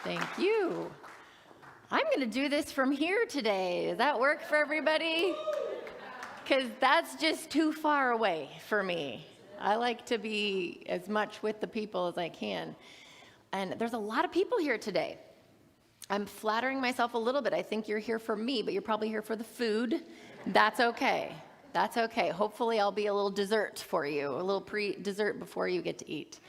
Thank you. I'm going to do this from here today. Does that work for everybody? Because that's just too far away for me. I like to be as much with the people as I can. And there's a lot of people here today. I'm flattering myself a little bit. I think you're here for me, but you're probably here for the food. That's okay. That's okay. Hopefully I'll be a little dessert for you, a little pre-dessert before you get to eat.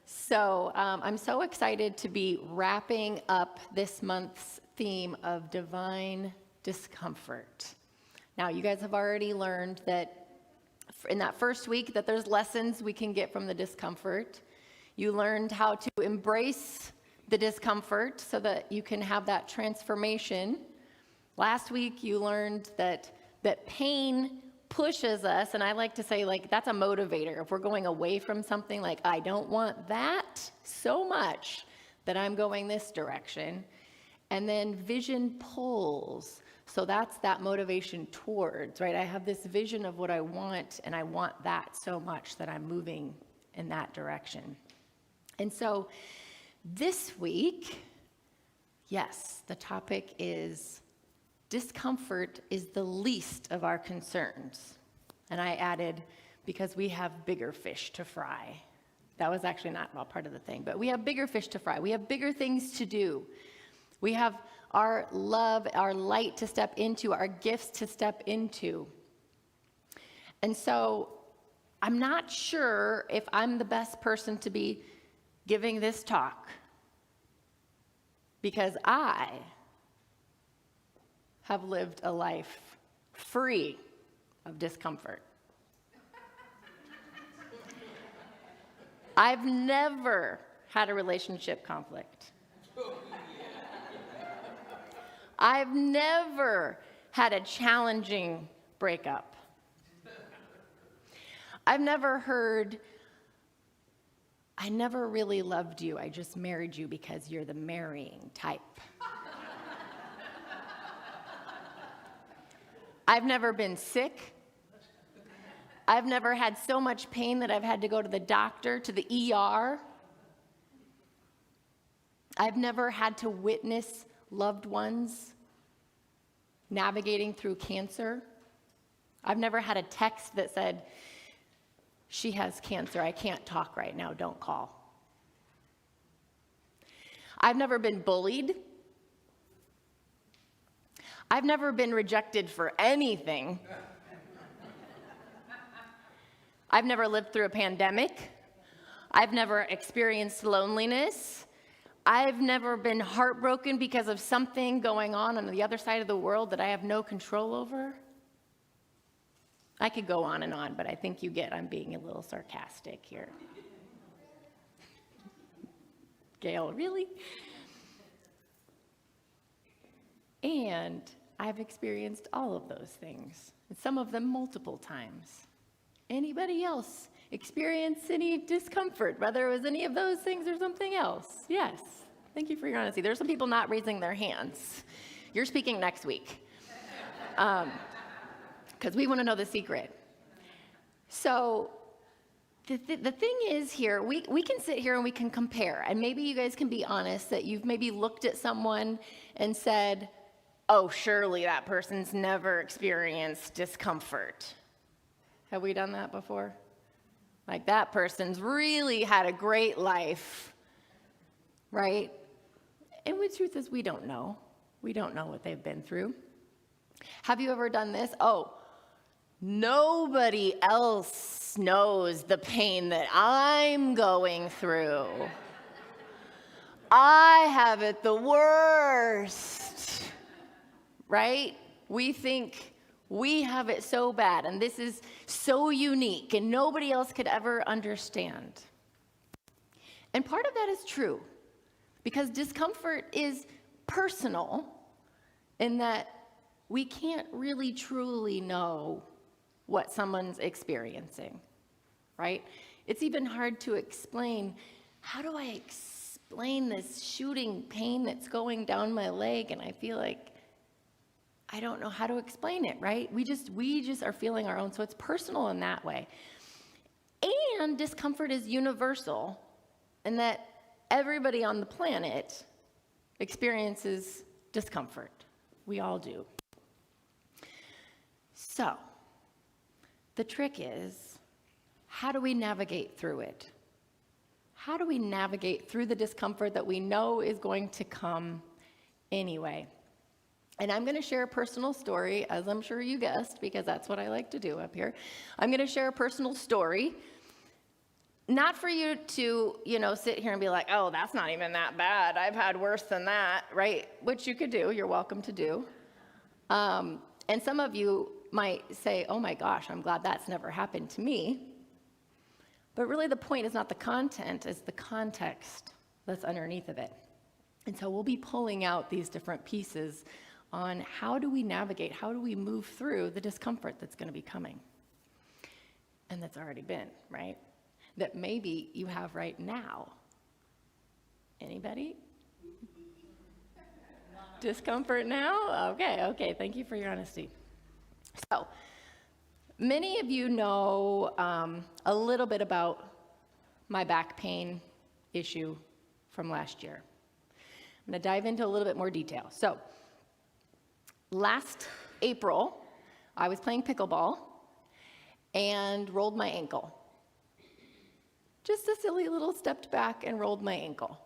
So I'm so excited to be wrapping up this month's theme of divine discomfort. Now, you guys have already learned that in that first week that there's lessons we can get from the discomfort. You learned how to embrace the discomfort so that you can have that transformation. Last week, you learned that pain pushes us, and I like to say, like, that's a motivator. If we're going away from something, like, I don't want that so much that I'm going this direction. And then vision pulls. So that's that motivation towards, right? I have this vision of what I want, and I want that so much that I'm moving in that direction. And so this week, yes, the topic is discomfort is the least of our concerns. And I added, because we have bigger fish to fry. That was actually not all part of the thing, but we have bigger fish to fry. We have bigger things to do. We have our love, our light to step into, our gifts to step into. And so I'm not sure if I'm the best person to be giving this talk, because I have lived a life free of discomfort. I've never had a relationship conflict. I've never had a challenging breakup. I've never heard, I never really loved you, I just married you because you're the marrying type. I've never been sick. I've never had so much pain that I've had to go to the doctor, to the ER. I've never had to witness loved ones navigating through cancer. I've never had a text that said, she has cancer, I can't talk right now, don't call. I've never been bullied. I've never been rejected for anything. I've never lived through a pandemic. I've never experienced loneliness. I've never been heartbroken because of something going on the other side of the world that I have no control over. I could go on and on, but I think you get I'm being a little sarcastic here. Gail, really? And I've experienced all of those things, and some of them multiple times. Anybody else experience any discomfort, whether it was any of those things or something else? Yes. Thank you for your honesty. There's some people not raising their hands. You're speaking next week, because we want to know the secret. So the thing is here, we can sit here and we can compare, and maybe you guys can be honest that you've maybe looked at someone and said, oh, surely that person's never experienced discomfort. Have we done that before? Like, that person's really had a great life, right? And the truth is, we don't know. We don't know what they've been through. Have you ever done this? Oh, nobody else knows the pain that I'm going through. I have it the worst, right? We think we have it so bad, and this is so unique, and nobody else could ever understand. And part of that is true, because discomfort is personal in that we can't really truly know what someone's experiencing, right? It's even hard to explain, how do I explain this shooting pain that's going down my leg, and I feel like I don't know how to explain it, right? We just are feeling our own, so it's personal in that way. And discomfort is universal in that everybody on the planet experiences discomfort. We all do. So, the trick is, how do we navigate through it? How do we navigate through the discomfort that we know is going to come anyway? And I'm going to share a personal story, as I'm sure you guessed, because that's what I like to do up here. I'm going to share a personal story, not for you to, sit here and be like, oh, that's not even that bad. I've had worse than that, right? Which you could do. You're welcome to do. And some of you might say, oh my gosh, I'm glad that's never happened to me. But really the point is not the content, it's the context that's underneath of it. And so we'll be pulling out these different pieces on how do we navigate, how do we move through the discomfort that's going to be coming. And that's already been, right? That maybe you have right now. Anybody? Discomfort now? Okay, thank you for your honesty. So, many of you know a little bit about my back pain issue from last year. I'm going to dive into a little bit more detail. So, last April, I was playing pickleball and rolled my ankle. Just a silly little stepped back and rolled my ankle.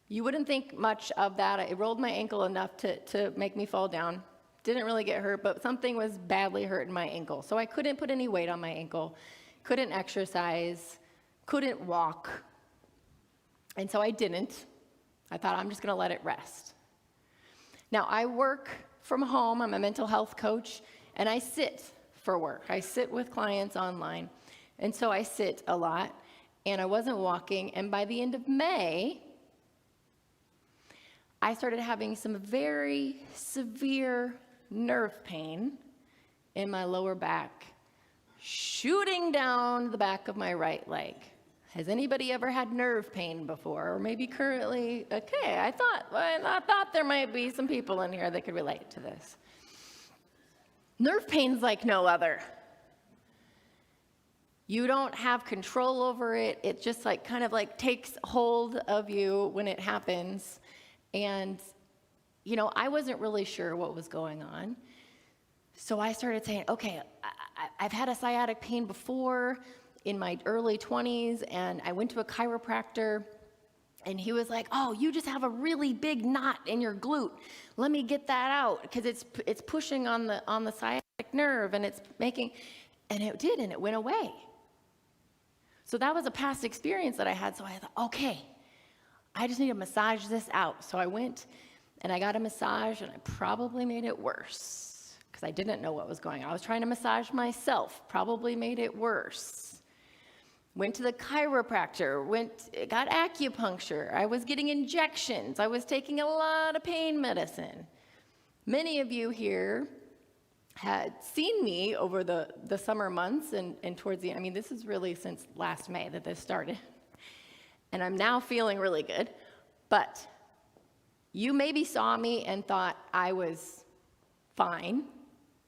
You wouldn't think much of that. I rolled my ankle enough to make me fall down. Didn't really get hurt, but something was badly hurt in my ankle. So I couldn't put any weight on my ankle, couldn't exercise, couldn't walk. And so I didn't. I thought I'm just going to let it rest. Now, I work from home. I'm a mental health coach, and I sit for work. I sit with clients online. And so I sit a lot, and I wasn't walking. And by the end of May, I started having some very severe nerve pain in my lower back, shooting down the back of my right leg. Has anybody ever had nerve pain before? Or maybe currently? Okay, I thought there might be some people in here that could relate to this. Nerve pain's like no other. You don't have control over it. It just kind of takes hold of you when it happens. And, I wasn't really sure what was going on. So I started saying, okay, I've had a sciatic pain before in my early 20s, and I went to a chiropractor, and he was like, oh, you just have a really big knot in your glute. Let me get that out, because it's pushing on the sciatic nerve, and it's making, and it did, and it went away. So that was a past experience that I had, so I thought, okay, I just need to massage this out. So I went and I got a massage, and I probably made it worse because I didn't know what was going on. I was trying to massage myself, probably made it worse. Went to the chiropractor, got acupuncture. I was getting injections. I was taking a lot of pain medicine. Many of you here had seen me over the summer months and towards the end. This is really since last May that this started. And I'm now feeling really good. But you maybe saw me and thought I was fine.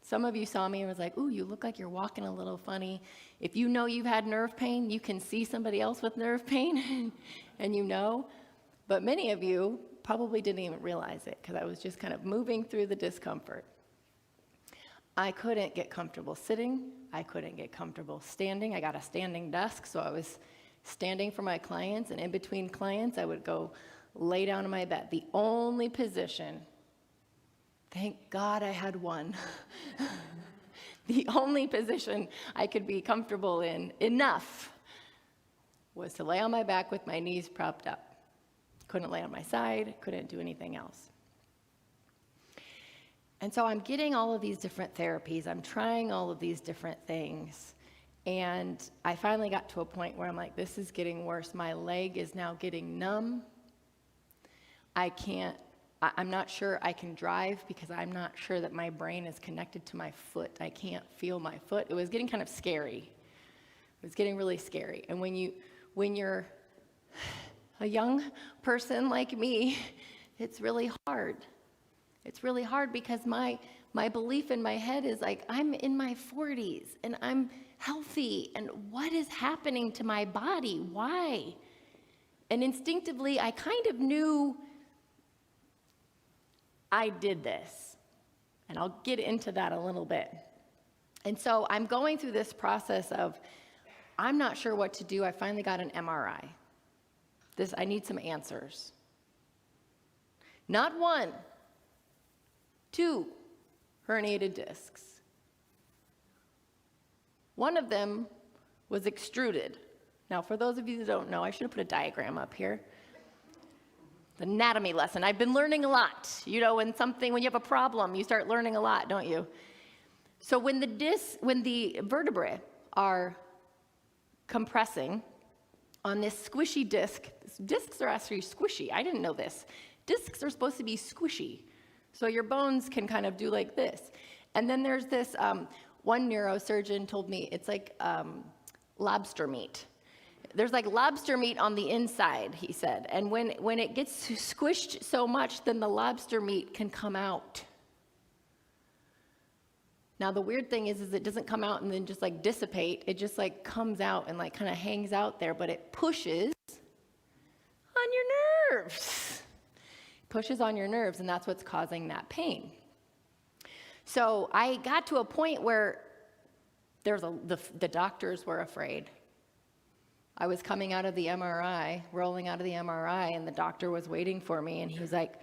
Some of you saw me and was like, ooh, you look like you're walking a little funny. If you know you've had nerve pain, you can see somebody else with nerve pain, and you know. But many of you probably didn't even realize it because I was just kind of moving through the discomfort. I couldn't get comfortable sitting. I couldn't get comfortable standing. I got a standing desk, so I was standing for my clients, and in between clients, I would go lay down in my bed. The only position, thank God I had one, the only position I could be comfortable in enough was to lay on my back with my knees propped up. Couldn't lay on my side, couldn't do anything else. And so I'm getting all of these different therapies. I'm trying all of these different things. And I finally got to a point where I'm like, this is getting worse. My leg is now getting numb. I'm not sure I can drive because I'm not sure that my brain is connected to my foot. I can't feel my foot. It was getting kind of scary. It was getting really scary. And when you're a young person like me, it's really hard. It's really hard because my belief in my head is like, I'm in my 40s and I'm healthy, and what is happening to my body? Why? And instinctively, I kind of knew I did this. And I'll get into that a little bit. And so I'm going through this process of, I'm not sure what to do. I finally got an MRI. I need some answers. Not 1, 2 herniated discs. One of them was extruded. Now, for those of you that don't know, I should have put a diagram up here. The anatomy lesson. I've been learning a lot. You know, when you have a problem, you start learning a lot, don't you? So when the vertebrae are compressing on this squishy disc, discs are actually squishy. I didn't know this. Discs are supposed to be squishy, so your bones can kind of do like this. And then there's this, one neurosurgeon told me it's like lobster meat. There's like lobster meat on the inside, he said. And when it gets squished so much, then the lobster meat can come out. Now, the weird thing is it doesn't come out and then just like dissipate. It just like comes out and like kind of hangs out there, but it pushes on your nerves. Pushes on your nerves, and that's what's causing that pain. So I got to a point where the doctors were afraid. I was coming out of the MRI, rolling out of the MRI, and the doctor was waiting for me, and he was like,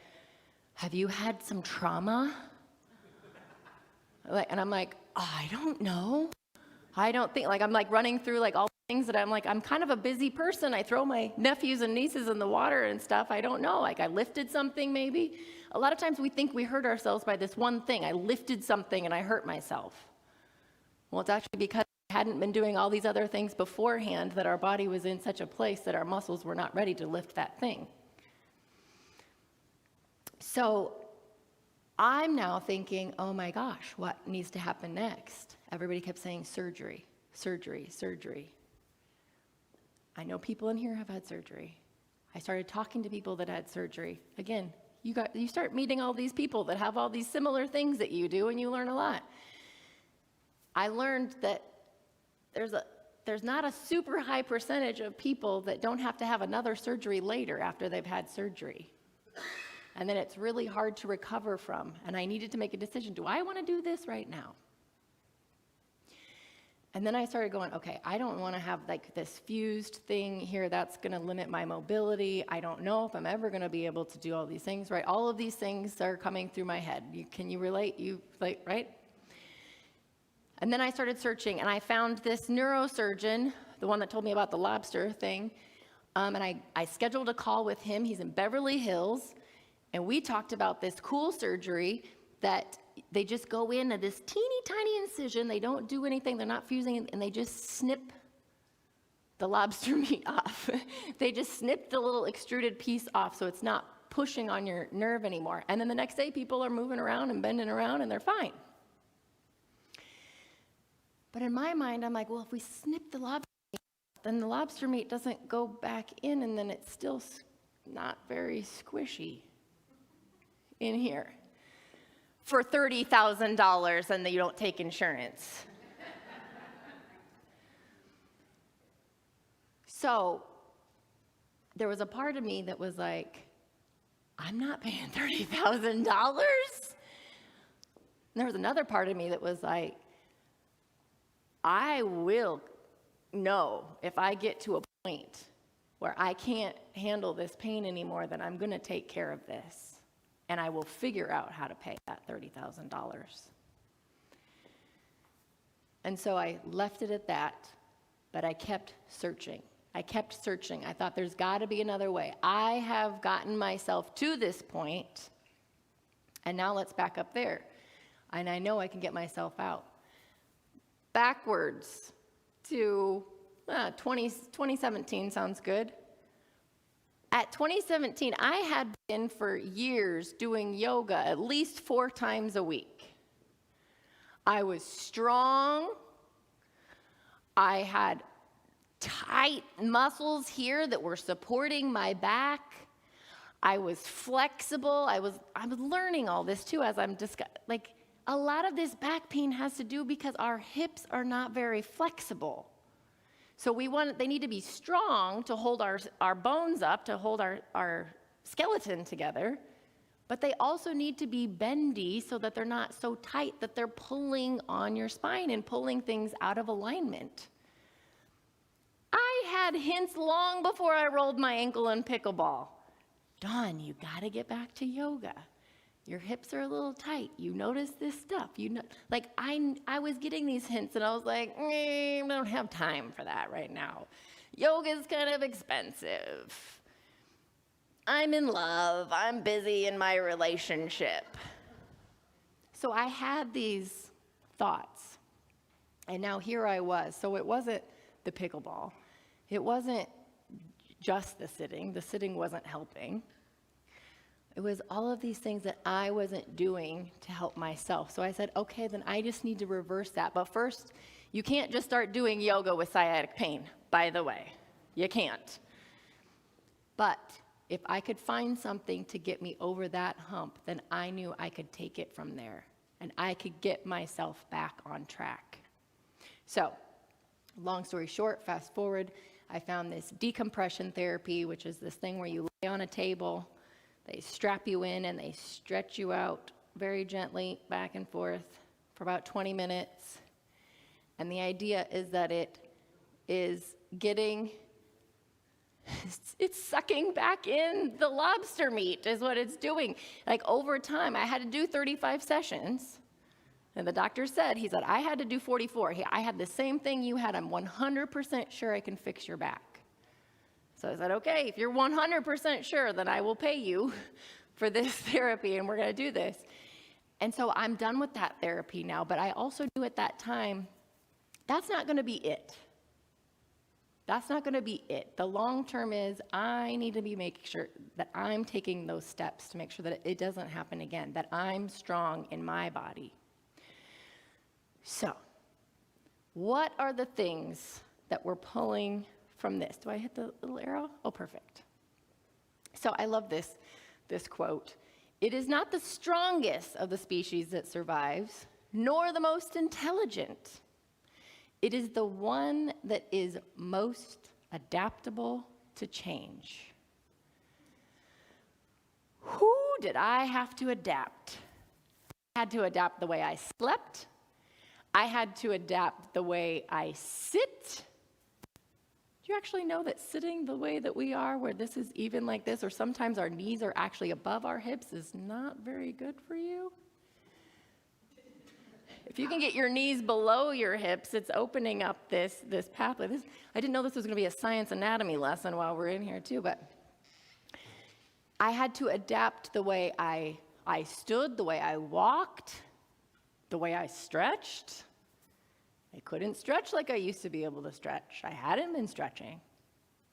"Have you had some trauma?" And I'm like, oh, I don't know. I don't think, I'm like running through like all the things that I'm kind of a busy person. I throw my nephews and nieces in the water and stuff. I don't know. Like I lifted something maybe. A lot of times we think we hurt ourselves by this one thing. I lifted something and I hurt myself. Well, it's actually because we hadn't been doing all these other things beforehand that our body was in such a place that our muscles were not ready to lift that thing. So I'm now thinking, oh my gosh, what needs to happen next? Everybody kept saying surgery, surgery, surgery. I know people in here have had surgery. I started talking to people that had surgery. Again, you start meeting all these people that have all these similar things that you do, and you learn a lot. I learned that there's not a super high percentage of people that don't have to have another surgery later after they've had surgery. And then it's really hard to recover from. And I needed to make a decision. Do I want to do this right now? And then I started going, okay, I don't want to have like this fused thing here. That's going to limit my mobility. I don't know if I'm ever going to be able to do all these things, right? All of these things are coming through my head. Can you relate? Right? And then I started searching, and I found this neurosurgeon, the one that told me about the lobster thing. And I scheduled a call with him. He's in Beverly Hills. And we talked about this cool surgery that they just go in at this teeny tiny incision. They don't do anything. They're not fusing, and they just snip the lobster meat off. They just snip the little extruded piece off so it's not pushing on your nerve anymore. And then the next day, people are moving around and bending around, and they're fine. But in my mind, I'm like, well, if we snip the lobster meat, then the lobster meat doesn't go back in, and then it's still not very squishy in here for $30,000, and you don't take insurance. So there was a part of me that was like, I'm not paying $30,000. There was another part of me that was like, I will know if I get to a point where I can't handle this pain anymore, then I'm going to take care of this. And I will figure out how to pay that $30,000. And so I left it at that, but I kept searching. I thought there's got to be another way. I have gotten myself to this point, and now let's back up there. And I know I can get myself out. Backwards to 2017 sounds good. At 2017, I had been for years doing yoga at least 4 times a week. I was strong. I had tight muscles here that were supporting my back. I was flexible. I was learning all this too as I'm like a lot of this back pain has to do because our hips are not very flexible. So they need to be strong to hold our bones up, to hold our skeleton together, But they also need to be bendy so that they're not so tight that they're pulling on your spine and pulling things out of alignment. I had hints long before I rolled my ankle in pickleball. Dawn, you gotta get back to yoga. Your hips are a little tight. You notice this stuff. I was getting these hints and I was like, I don't have time for that right now. Yoga's kind of expensive. I'm in love. I'm busy in my relationship. So I had these thoughts. And now here I was. So it wasn't the pickleball. It wasn't just the sitting. The sitting wasn't helping. It was all of these things that I wasn't doing to help myself. So I said, okay, then I just need to reverse that. But first, you can't just start doing yoga with sciatic pain, by the way. You can't. But if I could find something to get me over that hump, then I knew I could take it from there. And I could get myself back on track. So, long story short, fast forward, I found this decompression therapy, which is this thing where you lay on a table, they strap you in and they stretch you out very gently back and forth for about 20 minutes. And the idea is that it is it's sucking back in the lobster meat is what it's doing. Like over time, I had to do 35 sessions. And the doctor said, I had to do 44. I had the same thing you had. I'm 100% sure I can fix your back. So I said, okay, if you're 100% sure, then I will pay you for this therapy, and we're going to do this. And so I'm done with that therapy now, but I also knew at that time, that's not going to be it. That's not going to be it. The long term is I need to be making sure that I'm taking those steps to make sure that it doesn't happen again, that I'm strong in my body. So, what are the things that we're pulling from this? Do I hit the little arrow? Oh, perfect. So I love this quote. It is not the strongest of the species that survives, nor the most intelligent. It is the one that is most adaptable to change. Who did I have to adapt? I had to adapt the way I slept. I had to adapt the way I sit. Do you actually know that sitting the way that we are, where this is even like this, or sometimes our knees are actually above our hips, is not very good for you? If you can get your knees below your hips, it's opening up this pathway. I didn't know this was going to be a science anatomy lesson while we're in here too, but I had to adapt the way I stood, the way I walked, the way I stretched. I couldn't stretch like I used to be able to stretch. I hadn't been stretching.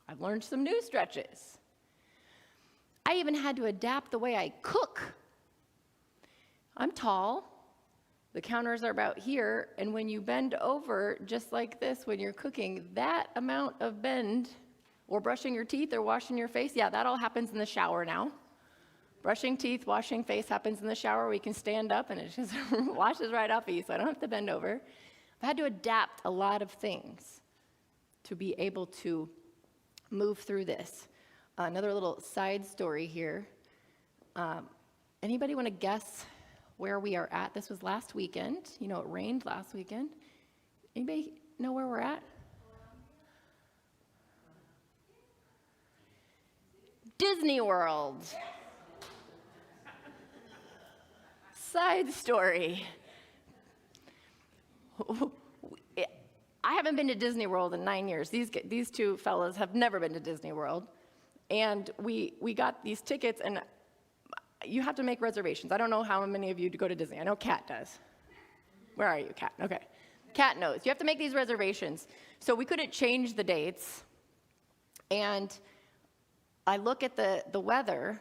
I've learned some new stretches. I even had to adapt the way I cook. I'm tall. The counters are about here, and when you bend over just like this when you're cooking, that amount of bend, or brushing your teeth or washing your face, yeah, that all happens in the shower now. Brushing teeth, washing face happens in the shower. We can stand up and it just washes right off of you, so I don't have to bend over. I've had to adapt a lot of things to be able to move through this. Another little side story here. Anybody want to guess where we are at? This was last weekend. You know, it rained last weekend. Anybody know where we're at? Disney World. Side story. I haven't been to Disney World in 9 years. These two fellas have never been to Disney World. And we got these tickets, and you have to make reservations. I don't know how many of you go to Disney. I know Kat does. Where are you, Kat? Okay. Kat knows. You have to make these reservations. So we couldn't change the dates. And I look at the weather,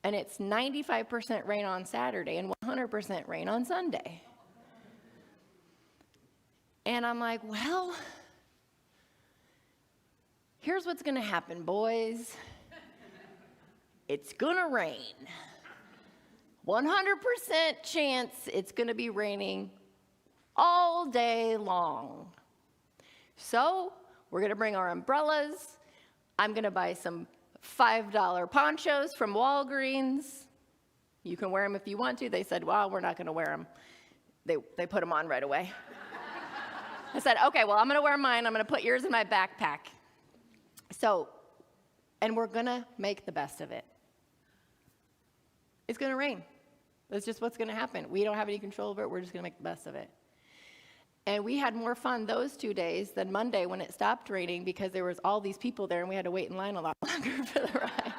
and it's 95% rain on Saturday and 100% rain on Sunday. And I'm like, well, here's what's going to happen, boys. It's going to rain. 100% chance it's going to be raining all day long. So we're going to bring our umbrellas. I'm going to buy some $5 ponchos from Walgreens. You can wear them if you want to. They said, well, we're not going to wear them. They put them on right away. I said, okay, well, I'm going to wear mine. I'm going to put yours in my backpack. So, and we're going to make the best of it. It's going to rain. That's just what's going to happen. We don't have any control over it. We're just going to make the best of it. And we had more fun those 2 days than Monday when it stopped raining because there was all these people there and we had to wait in line a lot longer for the ride.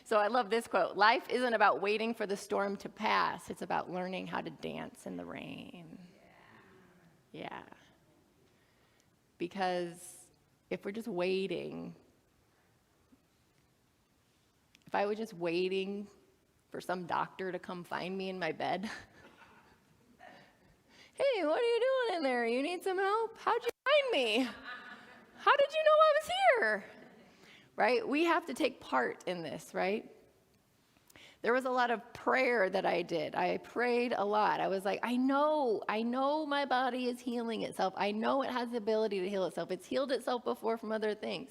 So I love this quote. Life isn't about waiting for the storm to pass. It's about learning how to dance in the rain. Yeah. Because if we're just waiting, if I was just waiting for some doctor to come find me in my bed, hey, what are you doing in there? You need some help? How'd you find me? How did you know I was here? Right? We have to take part in this, right? There was a lot of prayer that I did. I prayed a lot. I was like, I know my body is healing itself. I know it has the ability to heal itself. It's healed itself before from other things.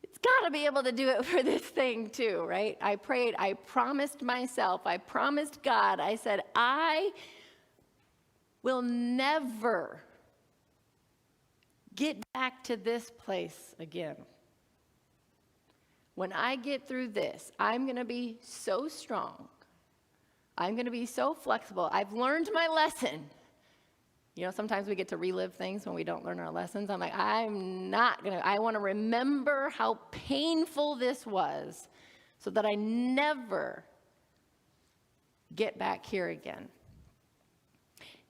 It's got to be able to do it for this thing too, right? I prayed. I promised myself. I promised God. I said, I will never get back to this place again. When I get through this, I'm going to be so strong. I'm going to be so flexible. I've learned my lesson. You know, sometimes we get to relive things when we don't learn our lessons. I'm like, I want to remember how painful this was so that I never get back here again.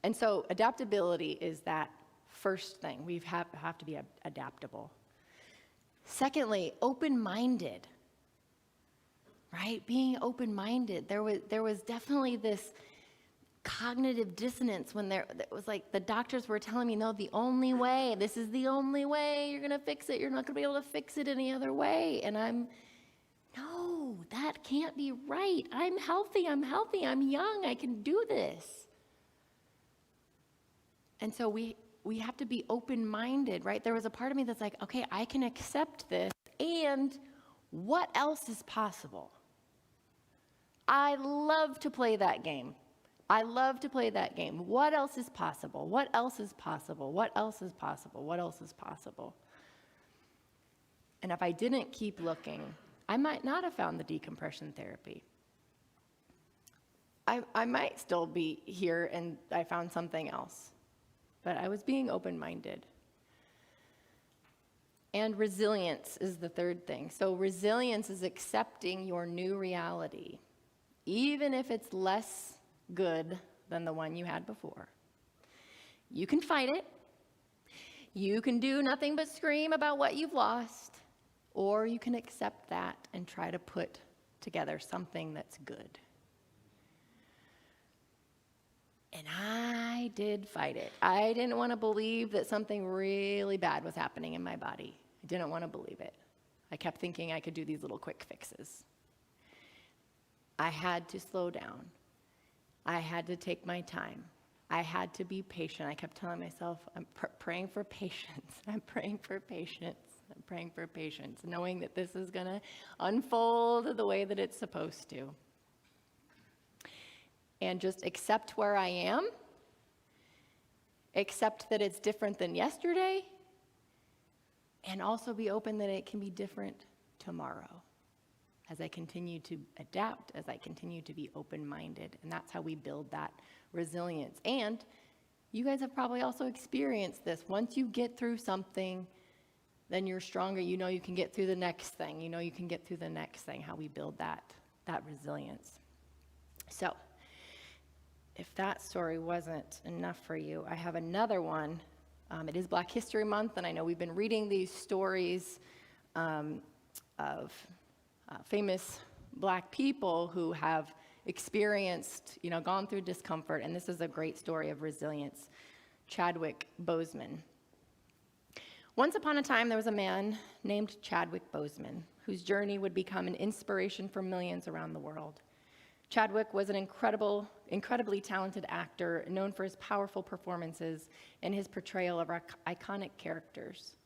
And so adaptability is that first thing. We have to be adaptable. Secondly, open-minded, right? Being open-minded. There was definitely this cognitive dissonance when it was like the doctors were telling me, no, this is the only way you're going to fix it. You're not going to be able to fix it any other way. And no, that can't be right. I'm healthy, I'm young, I can do this. And so we have to be open-minded, right? There was a part of me that's like, okay, I can accept this, and what else is possible? I love to play that game. What else is possible? What else is possible? What else is possible? What else is possible? And if I didn't keep looking, I might not have found the decompression therapy. I might still be here and I found something else. But I was being open-minded. And resilience is the third thing. So resilience is accepting your new reality, even if it's less good than the one you had before. You can fight it. You can do nothing but scream about what you've lost, or you can accept that and try to put together something that's good. And I did fight it. I didn't want to believe that something really bad was happening in my body. I didn't want to believe it. I kept thinking I could do these little quick fixes. I had to slow down. I had to take my time. I had to be patient. I kept telling myself, I'm praying for patience. I'm praying for patience. I'm praying for patience, knowing that this is going to unfold the way that it's supposed to. And just accept where I am, accept that it's different than yesterday, and also be open that it can be different tomorrow as I continue to adapt, as I continue to be open-minded. And that's how we build that resilience. And you guys have probably also experienced this. Once you get through something, then you're stronger. You know you can get through the next thing. You know you can get through the next thing, how we build that resilience. So, if that story wasn't enough for you, I have another one. It is Black History Month, and I know we've been reading these stories of famous Black people who have experienced, gone through discomfort, and this is a great story of resilience. Chadwick Boseman. Once upon a time, there was a man named Chadwick Boseman, whose journey would become an inspiration for millions around the world. Chadwick was an incredibly talented actor, known for his powerful performances and his portrayal of iconic characters.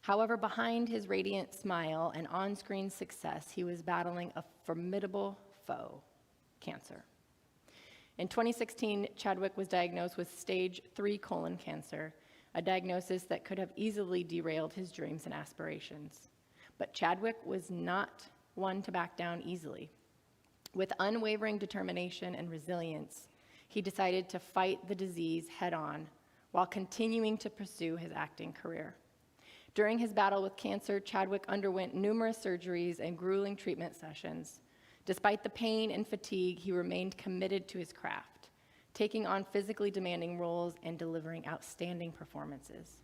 However, behind his radiant smile and on-screen success, he was battling a formidable foe, cancer. In 2016, Chadwick was diagnosed with stage 3 colon cancer, a diagnosis that could have easily derailed his dreams and aspirations. But Chadwick was not one to back down easily. With unwavering determination and resilience, he decided to fight the disease head-on while continuing to pursue his acting career. During his battle with cancer, Chadwick underwent numerous surgeries and grueling treatment sessions. Despite the pain and fatigue, he remained committed to his craft, taking on physically demanding roles and delivering outstanding performances.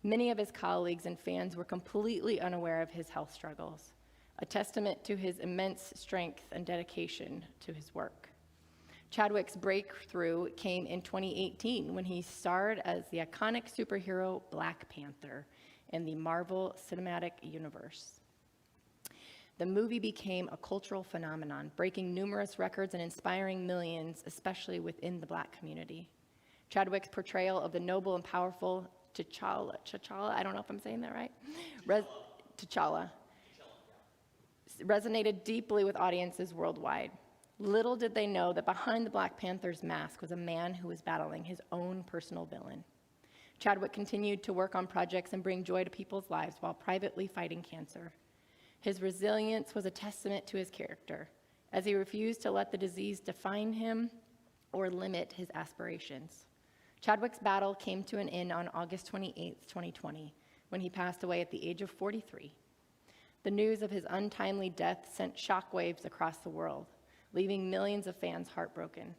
Many of his colleagues and fans were completely unaware of his health struggles, a testament to his immense strength and dedication to his work. Chadwick's breakthrough came in 2018 when he starred as the iconic superhero Black Panther in the Marvel Cinematic Universe. The movie became a cultural phenomenon, breaking numerous records and inspiring millions, especially within the Black community. Chadwick's portrayal of the noble and powerful T'Challa, I don't know if I'm saying that right, T'Challa, resonated deeply with audiences worldwide. Little did they know that behind the Black Panther's mask was a man who was battling his own personal villain. Chadwick continued to work on projects and bring joy to people's lives while privately fighting cancer. His resilience was a testament to his character, as he refused to let the disease define him or limit his aspirations. Chadwick's battle came to an end on August 28, 2020, when he passed away at the age of 43. The news of his untimely death sent shockwaves across the world, leaving millions of fans heartbroken.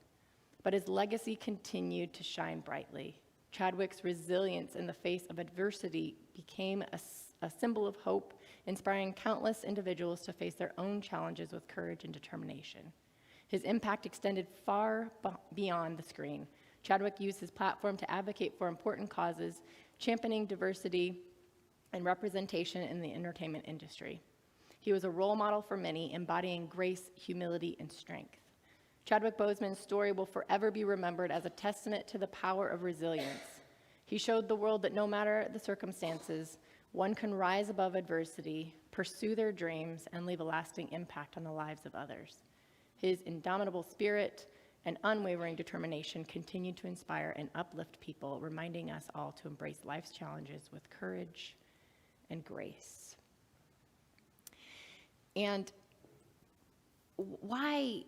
But his legacy continued to shine brightly. Chadwick's resilience in the face of adversity became a symbol of hope, inspiring countless individuals to face their own challenges with courage and determination. His impact extended far beyond the screen. Chadwick used his platform to advocate for important causes, championing diversity and representation in the entertainment industry. He was a role model for many, embodying grace, humility, and strength. Chadwick Boseman's story will forever be remembered as a testament to the power of resilience. He showed the world that no matter the circumstances, one can rise above adversity, pursue their dreams, and leave a lasting impact on the lives of others. His indomitable spirit and unwavering determination continue to inspire and uplift people, reminding us all to embrace life's challenges with courage and grace. And why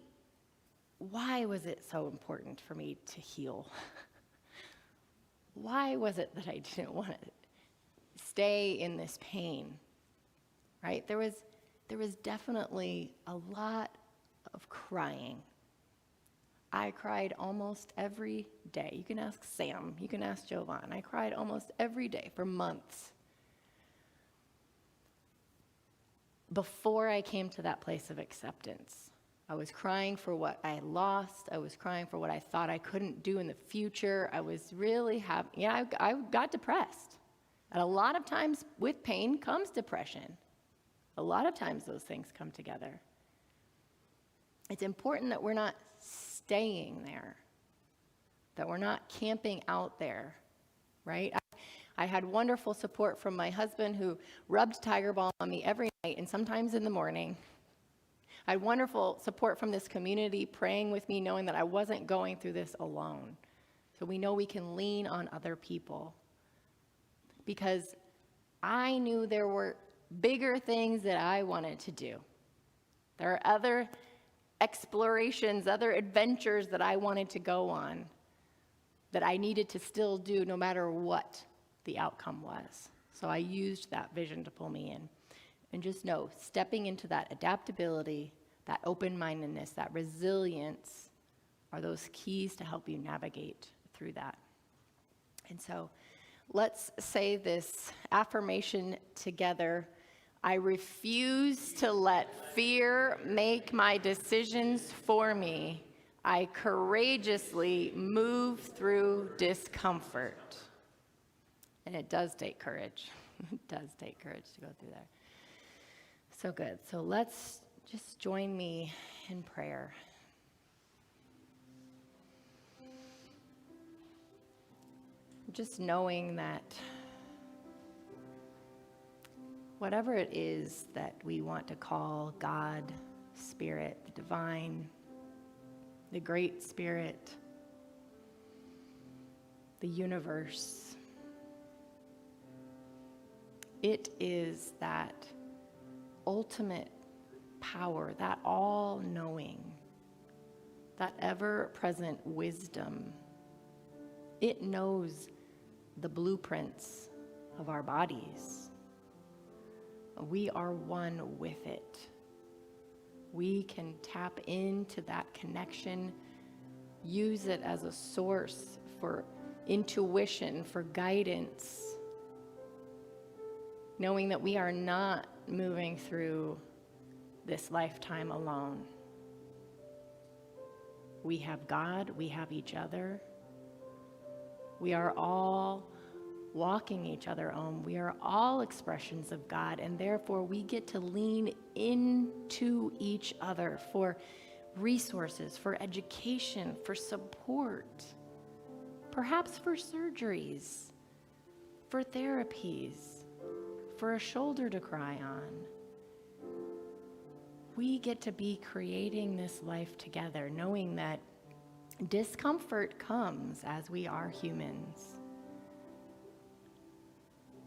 was it so important for me to heal? Why was it that I didn't want to stay in this pain, right? There was definitely a lot of crying. I cried almost every day. You can ask Sam, you can ask Jovan. I cried almost every day for months before I came to that place of acceptance. I was crying for what I lost. I was crying for what I thought I couldn't do in the future. I was really I got depressed. And a lot of times with pain comes depression. A lot of times those things come together. It's important that we're not staying there, that we're not camping out there, right? I had wonderful support from my husband who rubbed Tiger Balm on me every night and sometimes in the morning. I had wonderful support from this community praying with me, knowing that I wasn't going through this alone. So we know we can lean on other people, because I knew there were bigger things that I wanted to do. There are other explorations, other adventures that I wanted to go on that I needed to still do no matter what the outcome was. So I used that vision to pull me in. And just know, stepping into that adaptability, that open-mindedness, that resilience are those keys to help you navigate through that. And so let's say this affirmation together. I refuse to let fear make my decisions for me. I courageously move through discomfort. And it does take courage. It does take courage to go through there. So good. So let's just join me in prayer. Just knowing that whatever it is that we want to call God, Spirit, the divine, the Great Spirit, the universe. It is that ultimate power, that all-knowing, that ever-present wisdom. It knows the blueprints of our bodies. We are one with it. We can tap into that connection, use it as a source for intuition, for guidance, knowing that we are not moving through this lifetime alone. We have God, we have each other. We are all walking each other home. We are all expressions of God, and therefore we get to lean into each other for resources, for education, for support, perhaps for surgeries, for therapies, for a shoulder to cry on. We get to be creating this life together, knowing that discomfort comes as we are humans.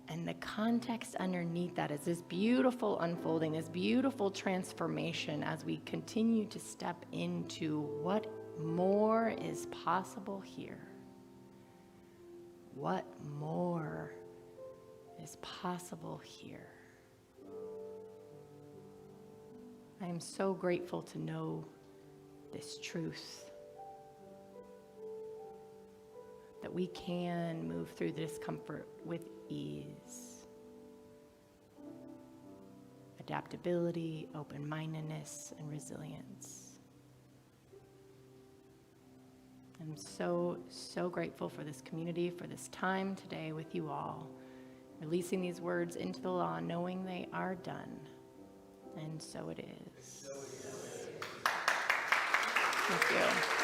And the context underneath that is this beautiful unfolding, this beautiful transformation as we continue to step into what more is possible here. What more is possible here? I am so grateful to know this truth, that we can move through discomfort with ease, adaptability, open-mindedness, and resilience. I'm so, so grateful for this community, for this time today with you all, releasing these words into the law, knowing they are done. And so it is. Thank you.